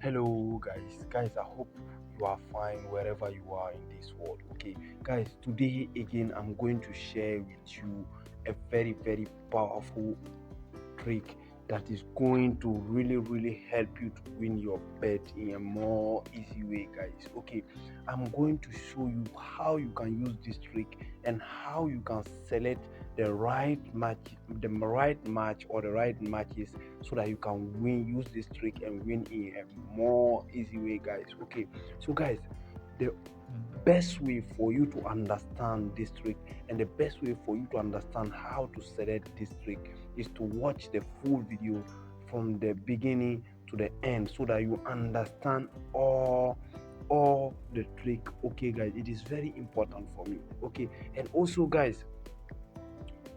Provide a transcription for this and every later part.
Hello guys, I hope you are fine wherever you are in this world. Okay, guys, today again I'm going to share with you a very powerful trick that is going to really help you to win your bet in a more easy way, guys. Okay, I'm going to show you how you can use this trick and how you can select the right match or the right matches so that you can use this trick and win in a more easy way, guys. Okay, so guys, the best way for you to understand this trick and the best way for you to understand how to select this trick is to watch the full video from the beginning to the end so that you understand all the trick. Okay guys, it is very important for me. Okay, and also guys,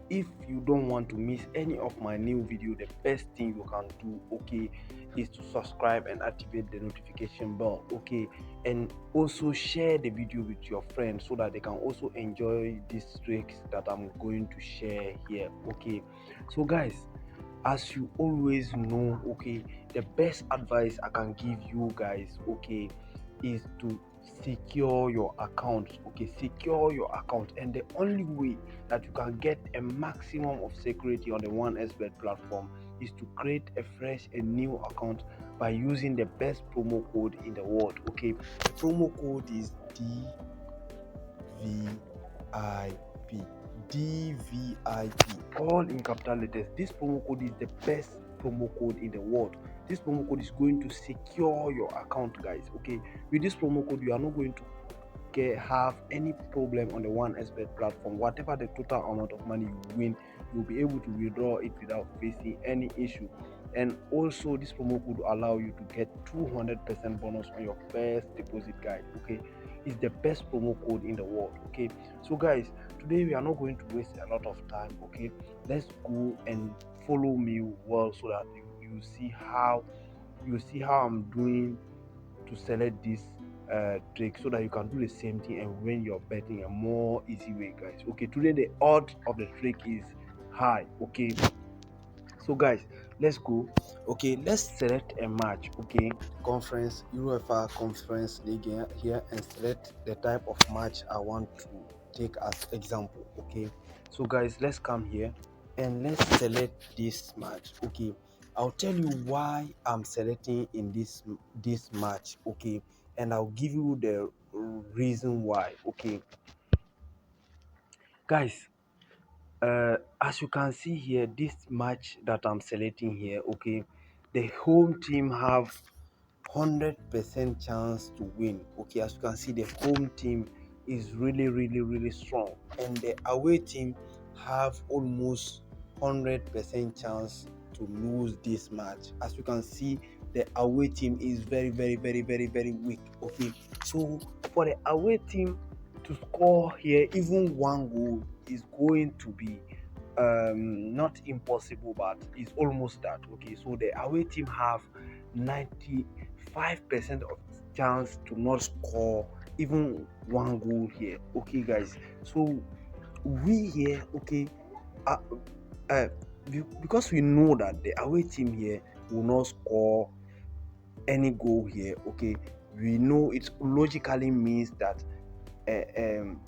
if you don't want to miss any of my new video, the best thing you can do, okay, is to subscribe and activate the notification bell. Okay, and also share the video with your friends so that they can also enjoy these tricks that I'm going to share here. Okay, so guys, as you always know, okay, the best advice I can give you guys, okay, is to secure your account. Okay, secure your account, and the only way that you can get a maximum of security on the OneXBet platform is to create a fresh and new account by using the best promo code in the world. Okay, the promo code is DVIP. DVIP, all in capital letters. This promo code is the best promo code in the world. This promo code is going to secure your account, guys. Okay, with this promo code, you are not going to have any problem on the OneXBet platform. Whatever the total amount of money you win, you'll be able to withdraw it without facing any issue. And also, this promo code will allow you to get 200% bonus on your first deposit, guys. Okay, it's the best promo code in the world. Okay, so guys, today we are not going to waste a lot of time. Okay, let's go and follow me well so that you see how I'm doing to select this trick so that you can do the same thing and win your betting a more easy way, guys. Okay, today the odds of the trick is high. Okay, so guys, let's go. Okay, let's select a match. Okay, conference UEFA conference league here, and select the type of match I want to take as example. Okay, so guys, let's come here and let's select this match. Okay, I'll tell you why I'm selecting in this match. Okay, and I'll give you the reason why. Okay, guys, as you can see here, this match that I'm selecting here, okay, the home team have 100% chance to win. Okay, as you can see, the home team is really strong, and the away team have almost 100% chance to lose this match. As you can see, the away team is very weak. Okay, so for the away team to score here even one goal is going to be not impossible, but it's almost that. Okay, so the away team have 95% of chance to not score even one goal here. Okay guys, so we here, okay, uh, uh, because we know that the away team here will not score any goal here. Okay, we know it logically means that uh, um,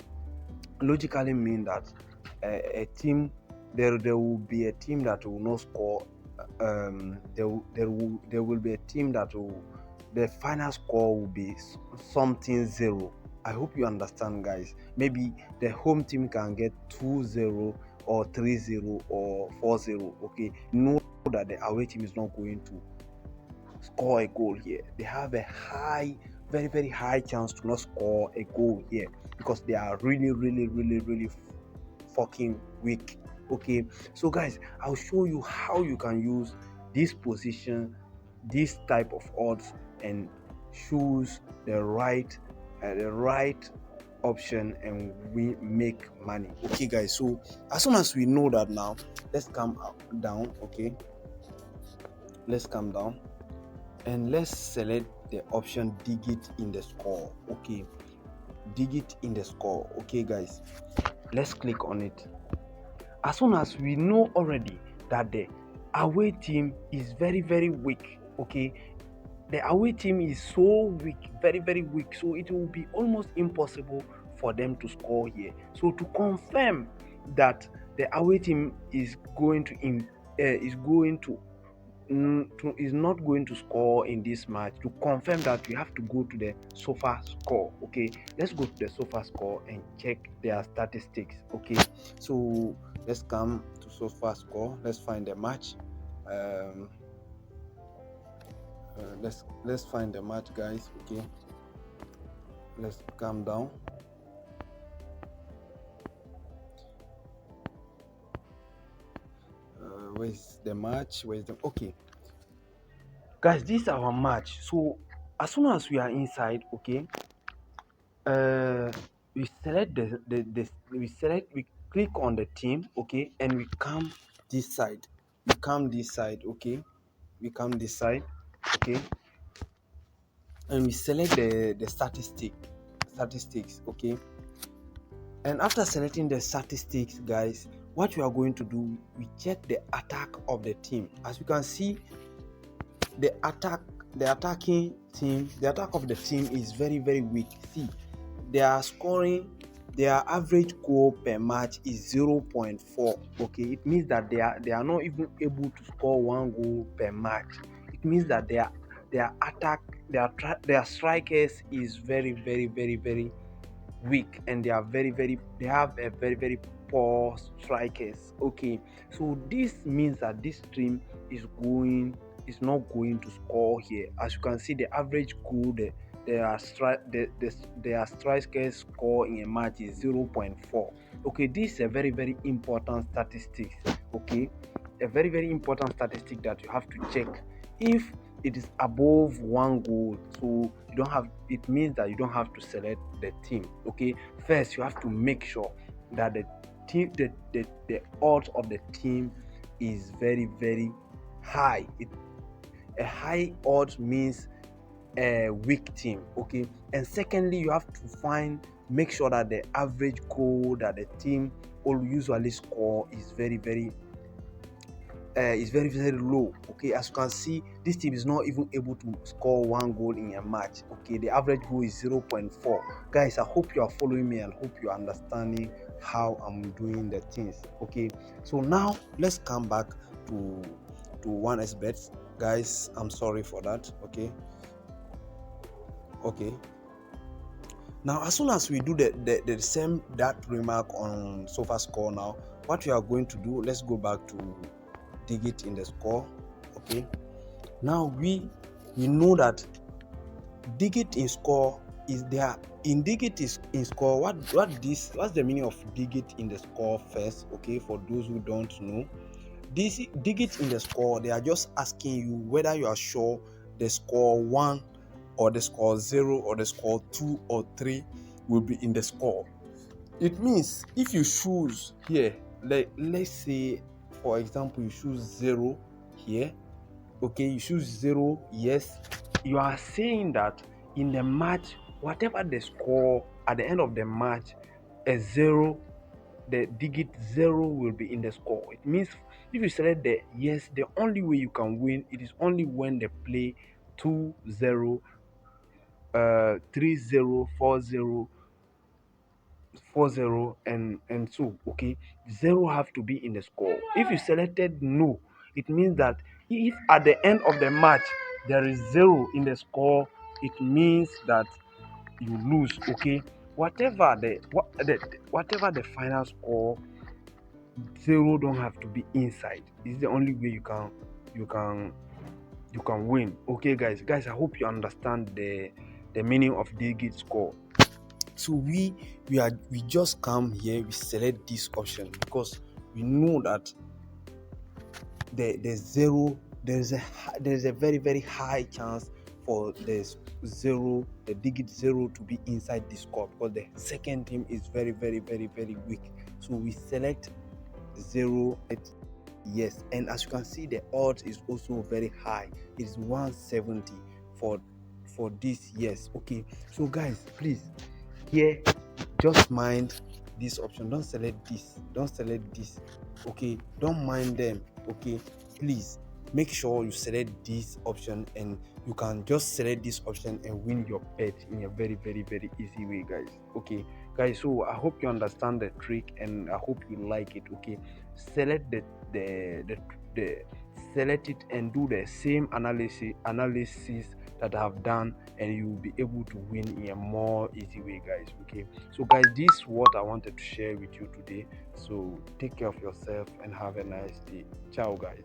a team, there will be a team that will not score. There will be a team that will, the final score will be something zero. I hope you understand, guys. Maybe the home team can get 2-0 or 3-0 or 4-0. Okay, know that the away team is not going to score a goal here. They have a high, very high chance to not score a goal here because they are really fucking weak. Okay, so guys, I'll show you how you can use this position, this type of odds, and choose the right option, and we make money. Okay guys, so as soon as we know that, now let's come down. Okay, let's come down and let's select the option dig it in the score. Okay, dig it in the score. Okay guys, let's click on it. As soon as we know already that the away team is very weak, okay, the away team is so weak, very very weak, so it will be almost impossible for them to score here. So to confirm that the away team is going to is not going to score in this match, to confirm that, we have to go to the sofa score. Okay, let's go to the sofa score and check their statistics. Okay, so let's come to sofa score. Let's find the match. Let's find the match, guys. Okay, let's calm down. Where's the match? Okay, guys, this is our match. So as soon as we are inside, okay, we select we click on the team, okay, and we come this side. Okay, we come this side, okay, and we select the statistics, okay. And after selecting the statistics, guys, what we are going to do, we check the attack of the team. As you can see, the attack of the team is very very weak. See, their average goal per match is 0.4. okay, it means that they are not even able to score one goal per match. It means that their strikers is very very very very weak, and they have a very very poor strikers. Okay, so this means that this team is not going to score here. As you can see, the average goal their strikers score in a match is 0.4. okay, this is a very very important statistics. Okay, a very very important statistic that you have to check. If it is above one goal, so you don't have it means that you don't have to select the team. Okay, first you have to make sure that the team the odds of the team is very very high. A high odds means a weak team. Okay, and secondly, you have to make sure that the average goal that the team will usually score is very very low. Okay, as you can see, this team is not even able to score one goal in a match. Okay, the average goal is 0.4. guys, I hope you are following me and hope you are understanding how I'm doing the things. Okay, so now let's come back to 1xbet. guys, I'm sorry for that. Okay, now as soon as we do the same that remark on sofa score, now what we are going to do, let's go back to digit in the score. Okay, now we know that digit in score is there. In digit is in score, what's the meaning of digit in the score first? Okay, for those who don't know, this digit in the score, they are just asking you whether you are sure the score 1 or the score 0 or the score 2 or 3 will be in the score. It means if you choose here, let's say for example you choose 0 here. Okay, you choose 0, yes, you are saying that in the match, whatever the score at the end of the match, a 0, the digit 0 will be in the score. It means if you select the yes, the only way you can win, it is only when they play 2-0, 3-0, 4-0, 4-0, and so. Okay, 0 have to be in the score. If you selected no, it means that if at the end of the match there is 0 in the score, it means that you lose. Okay, whatever the final score, 0 don't have to be inside. This is the only way you can win. Okay, guys, I hope you understand the meaning of digit score. So we just come here, we select this option because we know that the 0, there's a very very high chance for the digit 0 to be inside the score, because the second team is very very very very weak. So we select 0, yes, and as you can see, the odds is also very high. It is 170 for this. Yes. Okay, so guys, please, here, just mind this option. Don't select this. Okay, don't mind them. Okay, please, make sure you select this option, and you can just select this option and win your bet in a very very easy way, guys. Okay guys, so I hope you understand the trick and I hope you like it. Okay, select the select it and do the same analysis that I've done, and you'll be able to win in a more easy way, guys. Okay, so guys, this is what I wanted to share with you today. So take care of yourself and have a nice day. Ciao, guys.